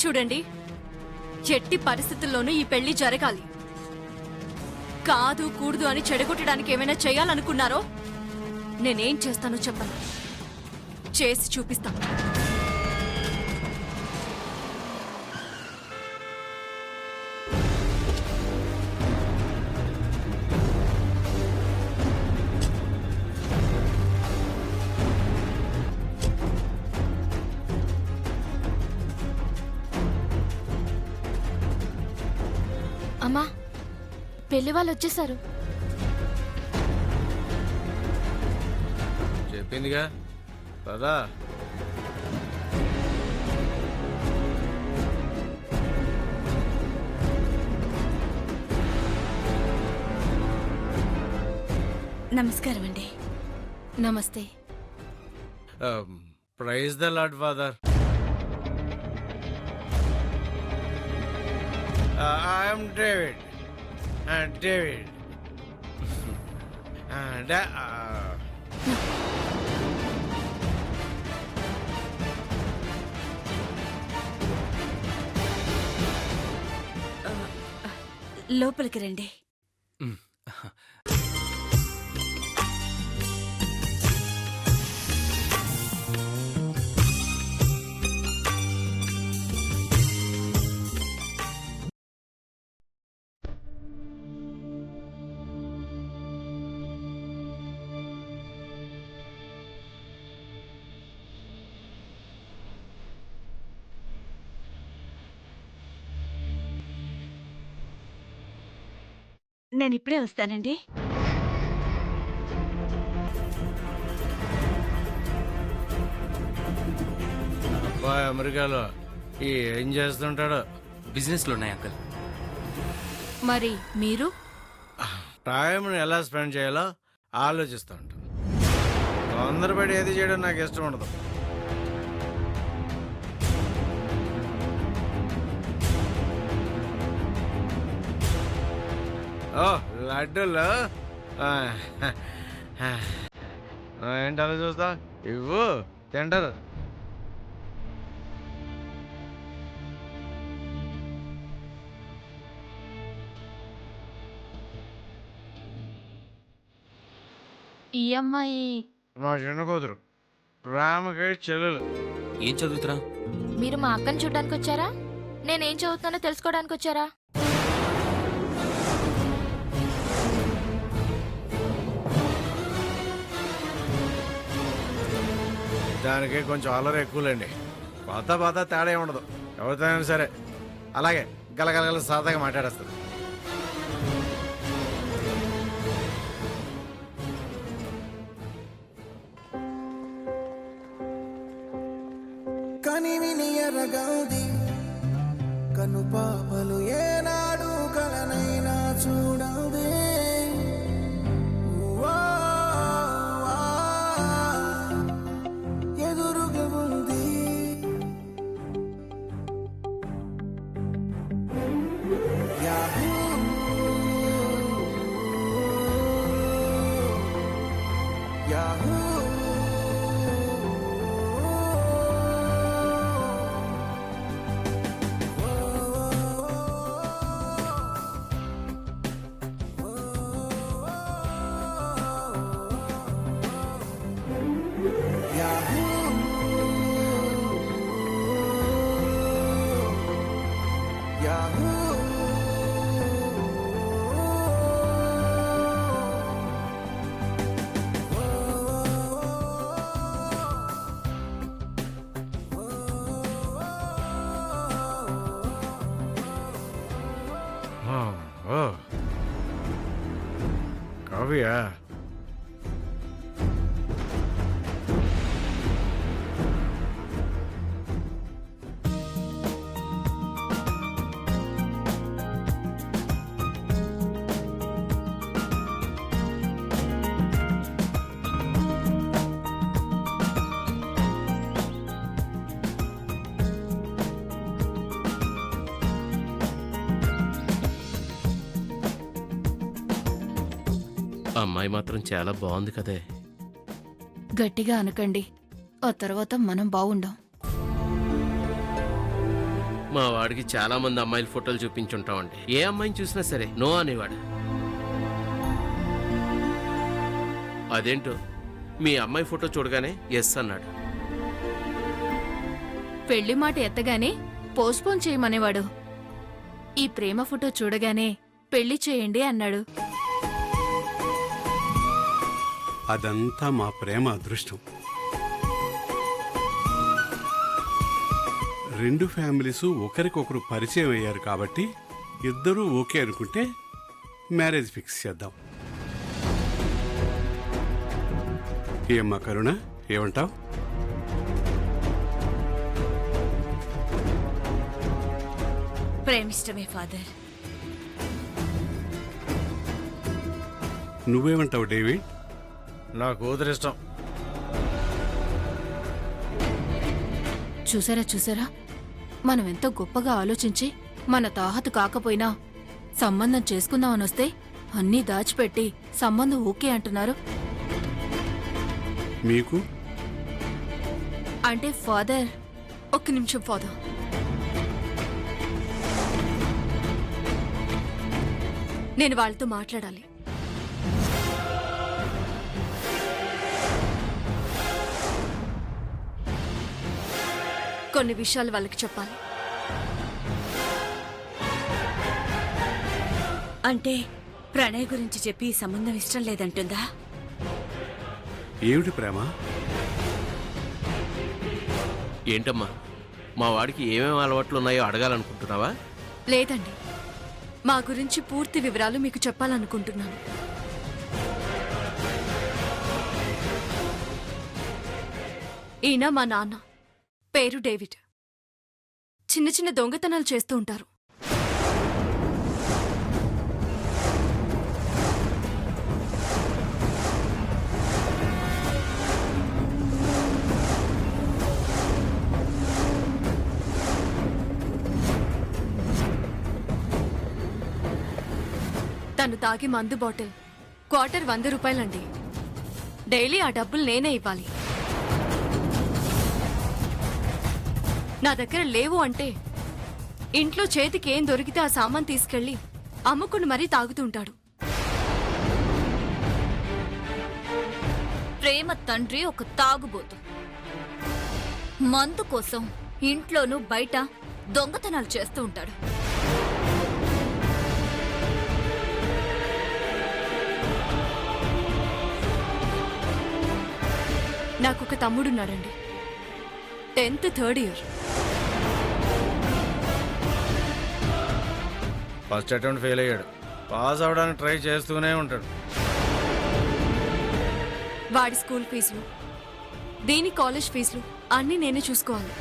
చూడండి, ఎట్టి పరిస్థితుల్లోనూ ఈ పెళ్లి జరగాలి. కాదు కూడదు అని చెడగొట్టడానికి ఏమైనా చేయాలనుకున్నారో నేనేం చేస్తానో చెప్పను, చేసి చూపిస్తాను. అమ్మా, పెళ్లి వాళ్ళు వచ్చేసారు. చెప్పిందిగా పదా. నమస్కారం అండి. నమస్తే. Praise the Lord Father. I'm David. David. లోపలికి రండి. నేను ఇప్పుడే వస్తానండి. అబ్బాయి అమెరికాలో ఏం చేస్తుంటాడో. బిజినెస్లో ఉన్నాయి అంకల్. మరి మీరు? టైంని ఎలా స్పెండ్ చేయాలో ఆలోచిస్తూ ఉంటాను. తొందరపడి ఏది చేయడం నాకు ఇష్టం ఉండదు. ఓ లడ్డూలు ఏంటి అలా చూస్తా? ఇవ్వు, తింటారు. ఈ అమ్మాయి మా చిన్న కూతురు రామకి చెల్లెలు. ఏం చదువుతురా? మీరు మా అక్కని చూడడానికి వచ్చారా? నేనేం చదువుతానో తెలుసుకోవడానికి వచ్చారా? దానికి కొంచెం అల్లరి ఎక్కువలేండి. పాత తేడా ఏమి ఉండదు. ఎవరితోనైనా సరే అలాగే గలగలగల సాదాగా మాట్లాడేస్తుంది. కనివినియరగౌది కను పాపలు ఏనాడు కలనైనా చూడదే. ఎదురుగా ఉంది యాహూ యాహూ. కావ్యా, అమ్మాయి మాత్రం చాలా బాగుంది కదే. గట్టిగా అనకండి, ఆ తర్వాత మనం బాగుండం. మా వాడికి చాలా మంది అమ్మాయిల ఫోటోలు చూపించుంటామండి. ఏ అమ్మాయిని చూసినా సరే నో అనేవాడు. అదేంటో మీ అమ్మాయి ఫోటో చూడగానే ఎస్ అన్నాడు. పెళ్లి మాట ఎత్తగానే పోస్ట్పోన్ చేయమనేవాడు. ఈ ప్రేమ ఫోటో చూడగానే పెళ్లి చేయండి అన్నాడు. అదంతా మా ప్రేమ అదృష్టం. రెండు ఫ్యామిలీస్ ఒకరికొకరు పరిచయం అయ్యారు కాబట్టి ఇద్దరూ ఓకే అనుకుంటే మ్యారేజ్ ఫిక్స్ చేద్దాం. ఏమ్మా కరుణ, ఏమంటావ్? ప్రేమిష్టమే ఫాదర్. నువ్వేమంటావు డేవిడ్? నా కూతురు ఇష్టం. చూసారా మనం ఎంతో గొప్పగా ఆలోచించి మన తాహతు కాకపోయినా సంబంధం చేసుకుందామని వస్తే అన్నీ దాచిపెట్టి సంబంధం ఓకే అంటున్నారు. మీకు అంటే ఫాదర్, ఒక్క నిమిషం ఫాదర్. నేను వాళ్ళతో మాట్లాడాలి. కొన్ని విషయాలు వాళ్ళకి చెప్పాలి. అంటే ప్రణయ్ గురించి చెప్పి ఈ సంబంధం ఇష్టం లేదంటుందా? ఏమిటి ప్రేమ? ఏంటమ్మా, మా వాడికి ఏమేమి అలవాట్లు ఉన్నాయో అడగాలనుకుంటున్నావా? లేదండి, మా గురించి పూర్తి వివరాలు మీకు చెప్పాలనుకుంటున్నాను. ఈయన మా నాన్న, పేరు డేవిడ్. చిన్న చిన్న దొంగతనాలు చేస్తూ ఉంటారు. తను తాగి మందు బాటిల్ క్వార్టర్ 100 రూపాయలండి. డైలీ ఆ డబ్బులు నేనే ఇవ్వాలి. నా దగ్గర లేవు అంటే ఇంట్లో చేతికి ఏం దొరికితే ఆ సామాన్ తీసుకెళ్లి అమ్ముకుని మరీ తాగుతుంటాడు. ప్రేమ తండ్రి ఒక తాగుబోతు. మందు కోసం ఇంట్లోనూ బయట దొంగతనాలు చేస్తూ ఉంటాడు. నాకొక తమ్ముడున్నాడండి, 10th 3rd year. First attempt fail అయ్యాడు. పాస్ అవడానికి ట్రై చేస్తూనే ఉంటాడు. వాడి స్కూల్ ఫీజులు, దీని కాలేజ్ ఫీజులు అన్నీ నేనే చూసుకోవాలి.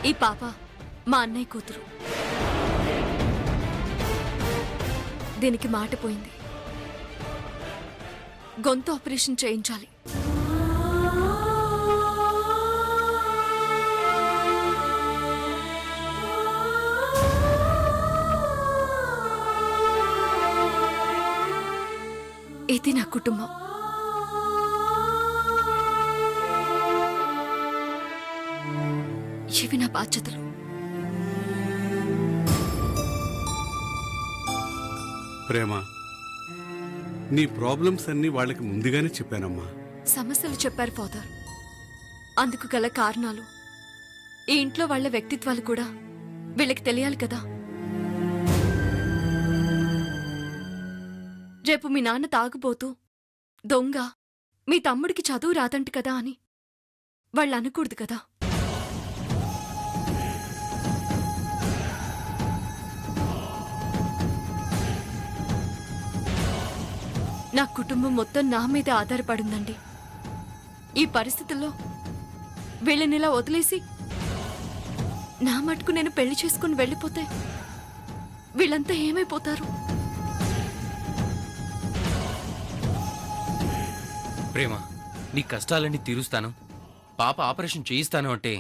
ఈ పాప మా అన్నయ్య కూతురు. దీనికి మాట పోయింది. గొంతు ఆపరేషన్ చేయించాలి. ఇది నా కుటుంబం. ఇవి నా బాధ్యతలు. ప్రేమ, నీ ప్రాబ్లమ్స్ అన్నీ వాళ్ళకి ముందుగానే చెప్పానమ్మా. సమస్యలు చెప్పారు ఫాదర్. అందుకు గల కారణాలు, ఈ ఇంట్లో వాళ్ళ వ్యక్తిత్వాలు కూడా వీళ్ళకి తెలియాలి కదా. రేపు మీ నాన్న తాగుబోతూ దొంగ, మీ తమ్ముడికి చదువు రాదంట కదా అని వాళ్ళు అనకూడదు కదా. నా కుటుంబం మొత్తం నా మీద ఆధారపడుందండి. ఈ పరిస్థితుల్లో వీళ్ళనిలా వదిలేసి నా మటుకు నేను పెళ్లి చేసుకుని వెళ్ళిపోతే వీళ్ళంతా ఏమైపోతారు? ప్రేమ, నీ కష్టాలన్నీ తీరుస్తాను, పాప ఆపరేషన్ చేయిస్తాను అంటే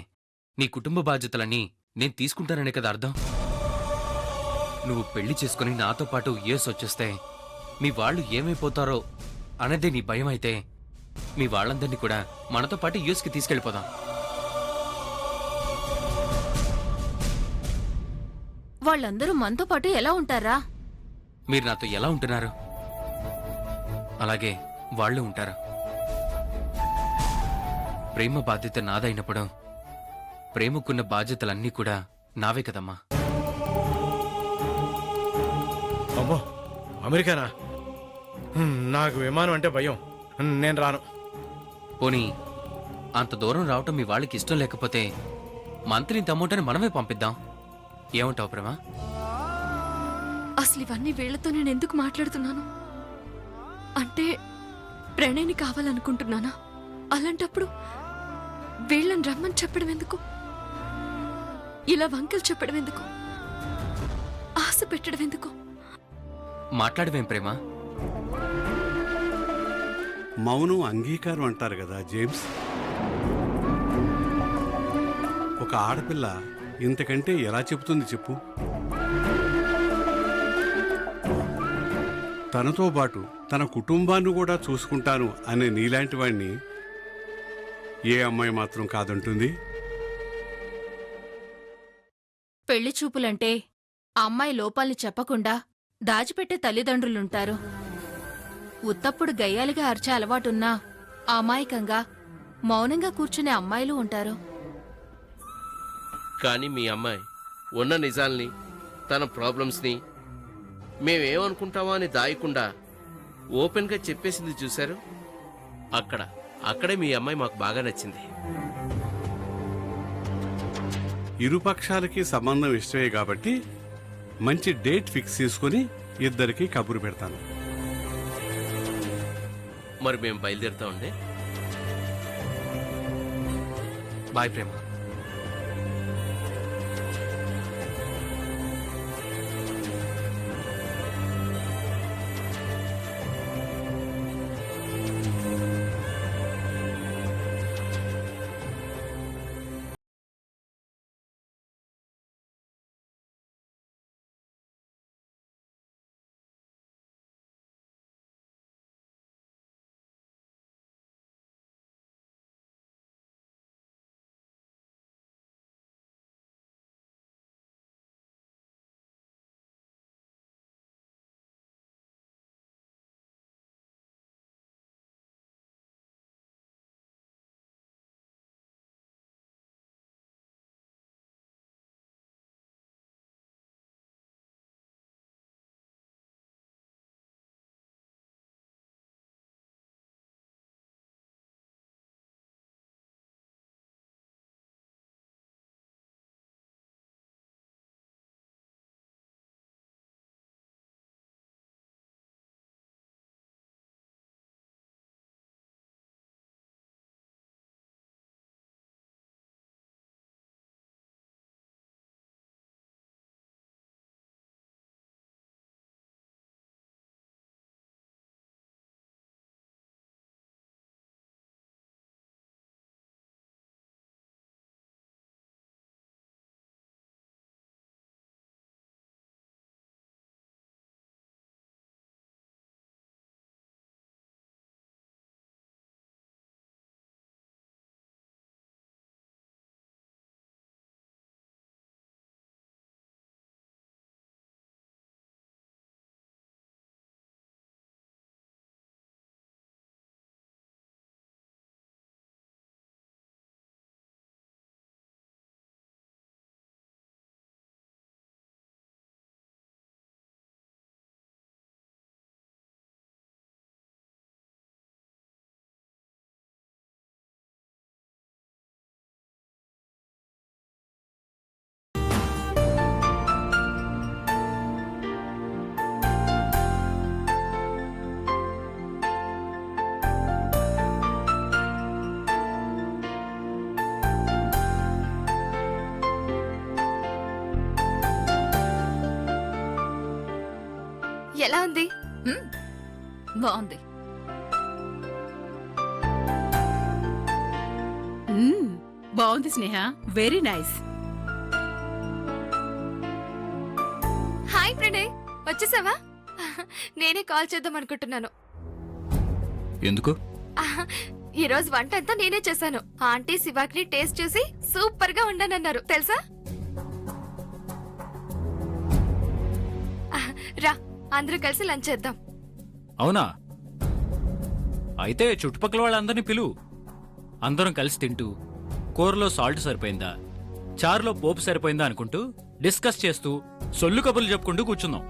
నీ కుటుంబ బాధ్యతలన్నీ నేను తీసుకుంటాననే కదా అర్థం. నువ్వు పెళ్లి చేసుకుని నాతో పాటు యుఎస్ వచ్చేస్తే మీ వాళ్ళు ఏమైపోతారో అనేదే నీ భయం అయితే మీ వాళ్ళందరినీ కూడా మనతో పాటు యుఎస్కి తీసుకెళ్ళిపోదాం. వాళ్ళందరూ మనతో పాటు ఎలా ఉంటారా? మీరు నాతో ఎలా ఉంటున్నారు అలాగే వాళ్ళు ఉంటారు. ప్రేమ బాధ్యత నాదైనప్పుడు ప్రేమకున్న బాధ్యతలన్నీ కూడా నావే కదమ్మా. అమ్మో అమెరికానా? నాకు విమానం అంటే భయం. నేను రాను. పోనీ అంత దూరం రావటం మీ వాళ్ళకి ఇష్టం లేకపోతే మంత్రిని తమ్ముంటని మనమే పంపిద్దాం. ఏమంటావు ప్రేమ? అసలు ఇవన్నీ వీళ్లతో నేను ఎందుకు మాట్లాడుతున్నాను? అంటే ప్రణయ్ని కావాలనుకుంటున్నానా? అలాంటప్పుడు వీళ్ళని రమ్మని చెప్పడం ఎందుకు? ఇలా వంకలు చెప్పడం ఎందుకు? ఆశ పెట్టడం ఎందుకు? మాట్లాడవేం ప్రేమ? మౌనం అంగీకారం అంటారు కదా జేమ్స్. ఒక ఆడపిల్ల ఇంతకంటే ఎలా చెబుతుంది చెప్పు? తనతో పాటు తన కుటుంబాన్ని కూడా చూసుకుంటాను అనే నీలాంటి వాణ్ణి ఏ అమ్మాయి మాత్రం కాదంటుంది? పెళ్లి చూపులంటే ఆ అమ్మాయి లోపాల్ని చెప్పకుండా దాచిపెట్టే తల్లిదండ్రులుంటారు. ఉత్తప్పుడు గయ్యాలిగా అరిచే అలవాటున్నా అమాయకంగా మౌనంగా కూర్చునే అమ్మాయిలు ఉంటారు. కానీ మీ అమ్మాయి ఉన్న నిజాల్ని, తన ప్రాబ్లమ్స్ని మేమేమనుకుంటామో అని దాయకుండా ఓపెన్గా చెప్పేసింది చూశారు. అక్కడే మీ అమ్మాయి మాకు బాగా నచ్చింది. ఇరుపక్షాలకి సంబంధం ఇష్టమే కాబట్టి మంచి డేట్ ఫిక్స్ చేసుకుని ఇద్దరికి కబురు పెడతాను. మరి మేము బయలుదేరుతామండి. బాయ్ ప్రేమ. ఎలా ఉంది? బాగుంది. బాగుంది స్నేహ, వెరీ నైస్. హాయ్ ప్రణయ్, వచ్చేసావా? నేనే కాల్ చేద్దాం అనుకుంటున్నాను. ఎందుకు? ఈ రోజు వంట అంతా నేనే చేశాను. ఆంటీ శివాకి టేస్ట్ చూసి సూపర్ గా ఉండనన్నారు తెలుసా? రా, అందరూ కలిసి లంచ్ చేద్దాం. అవునా? అయితే చుట్టుపక్కల వాళ్ళందరినీ పిలువు. అందరం కలిసి తింటూ కూరలో సాల్ట్ సరిపోయిందా, చారులో పోపు సరిపోయిందా అనుకుంటూ డిస్కస్ చేస్తూ సొల్లు కబుర్లు చెప్పుకుంటూ కూర్చుందాం.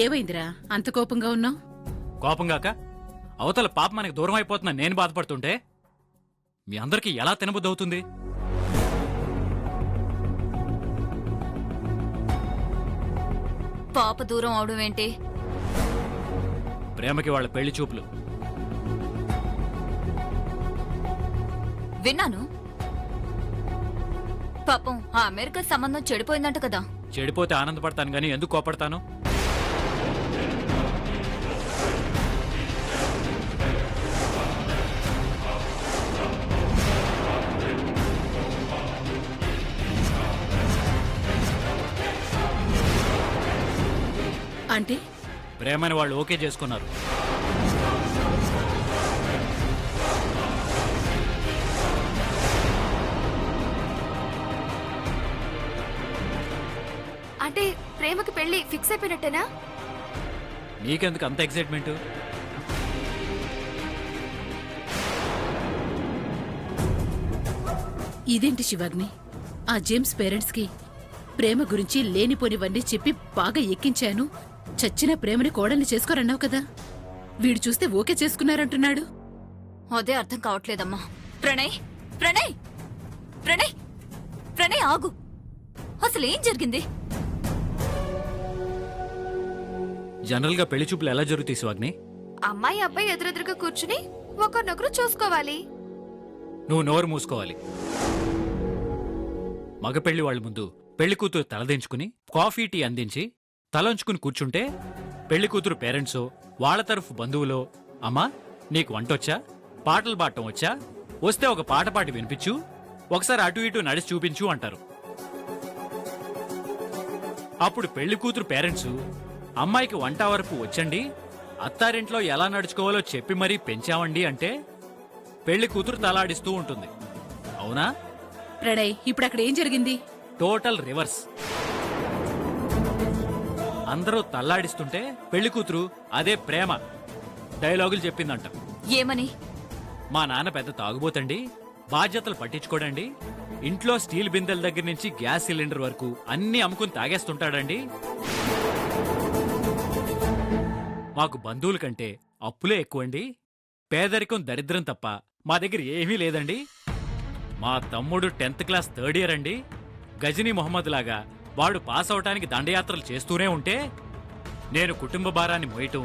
ఏమైందిరా అంత కోపంగా ఉన్నావు? కోపంగాక అవతల పాప మనకి దూరం అయిపోతున్నా నేను బాధపడుతుంటే మీ అందరికీ ఎలా తినబుద్ధి అవుతుంది? పాప దూరం అవడం ఏంటి? ప్రేమకి వాళ్ళ పెళ్లి చూపులు. విన్నాను. పాపం ఆ అమెరికా సంబంధం చెడిపోయిందంట కదా. చెడిపోతే ఆనందపడతాను గానీ ఎందుకు కోపడతాను? అంటే ప్రేమని వాళ్ళు ఓకే చేసుకున్నారు. అంటే ప్రేమకి పెళ్లి ఫిక్స్ అయిపోయినట్టేనా? నీకెందుకు అంత ఎక్సైట్మెంట్? ఇదేంటి శివాగ్ని, ఆ జేమ్స్ పేరెంట్స్ కి ప్రేమ గురించి లేనిపోనివన్నీ చెప్పి బాగా ఎక్కించాను, చచ్చిన ప్రేమని కోడల్ని చేసుకోరన్నావు కదా. వీడు చూస్తే ఓకే చేసుకున్నారంటున్నాడు. అదే అర్థం కావట్లేదమ్మా. ప్రణయ్ ప్రణయ్ ప్రణయ్ ప్రణయ్ ఆగు. అసలేం జరిగింది? జనరల్ గా పెళ్లి చూపులు ఎలా జరుగుతాయి శివాగ్ని? అమ్మాయి అబ్బాయి ఎదురెదురుగా కూర్చుని ఒకరినొకరు చూసుకోవాలి. నువ్వు నోరు మూసుకోవాలి. మగ పెళ్లి వాళ్ళ ముందు పెళ్లి కూతురు తలదించుకుని కాఫీ టీ అందించి తలంచుకుని కూర్చుంటే పెళ్లి కూతురు పేరెంట్సో వాళ్ళ తరఫు బంధువులో అమ్మా నీకు వంటొచ్చా, పాటలు పాడటం వచ్చా, వస్తే ఒక పాట పాటి వినిపించు, ఒకసారి అటు ఇటు నడిచి చూపించు అంటారు. అప్పుడు పెళ్లి కూతురు పేరెంట్స్ అమ్మాయికి వంట వరపు వచ్చండి, అత్తారింట్లో ఎలా నడుచుకోవాలో చెప్పి మరీ పెంచామండి అంటే పెళ్లి కూతురు తలాడిస్తూ ఉంటుంది. అవునా? ప్రణయ్, ఇప్పుడు అక్కడ ఏం జరిగింది? Total reverse. అందరూ తల్లాడిస్తుంటే పెళ్లి కూతురు అదే ప్రేమ డైలాగులు చెప్పిందంట. ఏమని? మా నాన్న పెద్ద తాగుబోతండి, బాధ్యతలు పట్టించుకోడండి, ఇంట్లో స్టీల్ బిందెల దగ్గర నుంచి గ్యాస్ సిలిండర్ వరకు అన్నీ అమ్ముకుని తాగేస్తుంటాడండి, మాకు బంధువుల కంటే అప్పులే ఎక్కువండి, పేదరికం దరిద్రం తప్ప మా దగ్గర ఏమీ లేదండి, మా తమ్ముడు 10th క్లాస్ థర్డ్ ఇయర్ అండి, గజనీ మొహమ్మద్ లాగా వాడు పాస్ అవటానికి దండయాత్రలు చేస్తూనే ఉంటే నేను కుటుంబ భారాన్ని మోయటం,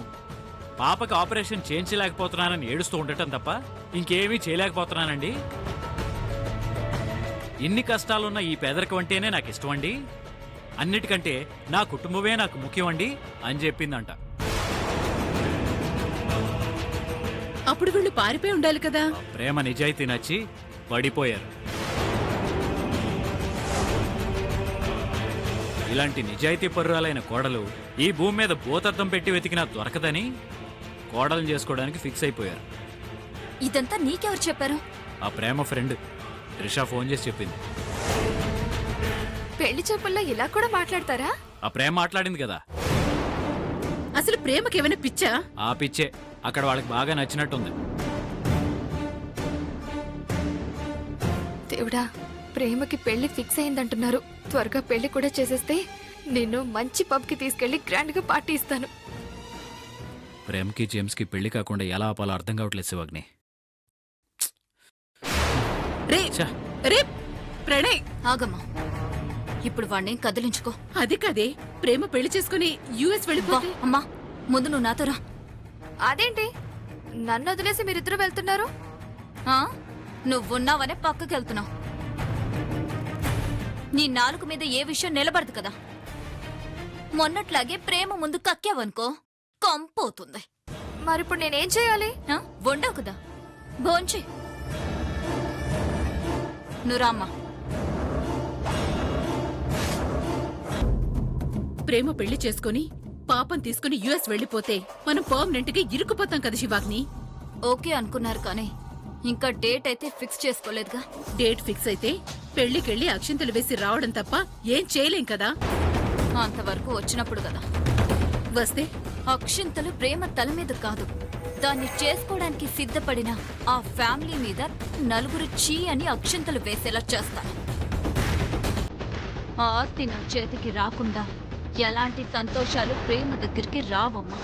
పాపకి ఆపరేషన్ చేయించలేకపోతున్నానని ఏడుస్తూ ఉండటం తప్ప ఇంకేమీ చేయలేకపోతున్నానండి, ఇన్ని కష్టాలున్న ఈ పేదరికం అంటేనే నాకు ఇష్టం అండి, అన్నిటికంటే నా కుటుంబమే నాకు ముఖ్యం అండి అని చెప్పిందంట. అప్పుడు వీళ్ళు పారిపోయి ఉండాలి కదా. ఆ ప్రేమ నిజాయితీ నచ్చి పడిపోయారు. ఇలాంటి నిజాయితీ పరురాలైన కోడలు ఈ భూమి మీద భూతద్దం పెట్టి వెతికినా దొరకదని కోడలను చేసుకోవడానికి ఫిక్స్ అయిపోయారు. ఇదంతా నీకెవరు చెప్పారు? ఆ ప్రేమ ఫ్రెండ్ త్రిష ఫోన్ చేసి చెప్పింది. పెళ్లి చూపుల్లో ఇలా కూడా మాట్లాడతారా? ఆ ప్రేమ మాట్లాడింది కదా. అసలు ప్రేమకేమైనా పిచ్చా? ఆ పిచ్చే అక్కడ వాళ్ళకి బాగా నచ్చినట్టుంది. దేవుడా, ప్రేమకి పెళ్లి ఫిక్స్ అయిందంటున్నారు. త్వరగా పెళ్లి కూడా చేసేస్తే నిన్ను మంచి పబ్కి తీసుకెళ్లి గ్రాండ్ గా పార్టీ ఇస్తాను. ప్రేమకి జేమ్స్కి పెళ్లి కాకుండా ఎలా ఆపాలో అర్థం కావట్లేదు శివాగ్ని. రే ఛ! రే ప్రణయ్, ఆగమ్మా. ఇప్పుడు వాణ్ణేం కదిలించుకో. అది కాదే, ప్రేమ పెళ్లి చేసుకుని యుఎస్ వా, వెళ్ళిపోతే. అమ్మా ముందు నువ్వు నాతో రా. అదేంటి నన్ను వదిలేసి మీరిద్దరు వెళ్తున్నారు? ఆ? నువ్వున్నావనే పక్కకెళ్తున్నావు. నీ నాలుగు మీద ఏ విషయం నిలబడదు కదా. మొన్నట్లాగే ప్రేమ ముందు కక్కావనుకో కంపోతుంది. మరిప్పుడు నేనేం చేయాలి? వండవు కదా, భోంచే. నువ్వు రామ్మా. ప్రేమ పెళ్లి చేసుకుని పాపం తీసుకుని యుఎస్ వెళ్లిపోతే మనం పర్మనెంట్ గా ఇరుక్కుపోతాం కదా శివాగ్ని. ఓకే అనుకున్నారు కానీ ఇంకా డేట్ అయితే ఫిక్స్ చేసుకోలేదుగా. డేట్ ఫిక్స్ అయితే పెళ్లికెళ్లి అక్షింతలు వేసి రావడం తప్ప ఏం చేయలేం కదా. అంతవరకు వచ్చినప్పుడు కదా. వస్తే అక్షింతలు ప్రేమ తల మీద కాదు, దాన్ని చేసుకోవడానికి సిద్ధపడిన ఆ ఫ్యామిలీ మీద నలుగురు చీ అని అక్షింతలు వేసేలా చేస్తాను. ఆ ఆస్తి నా చేతికి రాకుండా ఎలాంటి సంతోషాలు ప్రేమ దగ్గరికి రావమ్మా.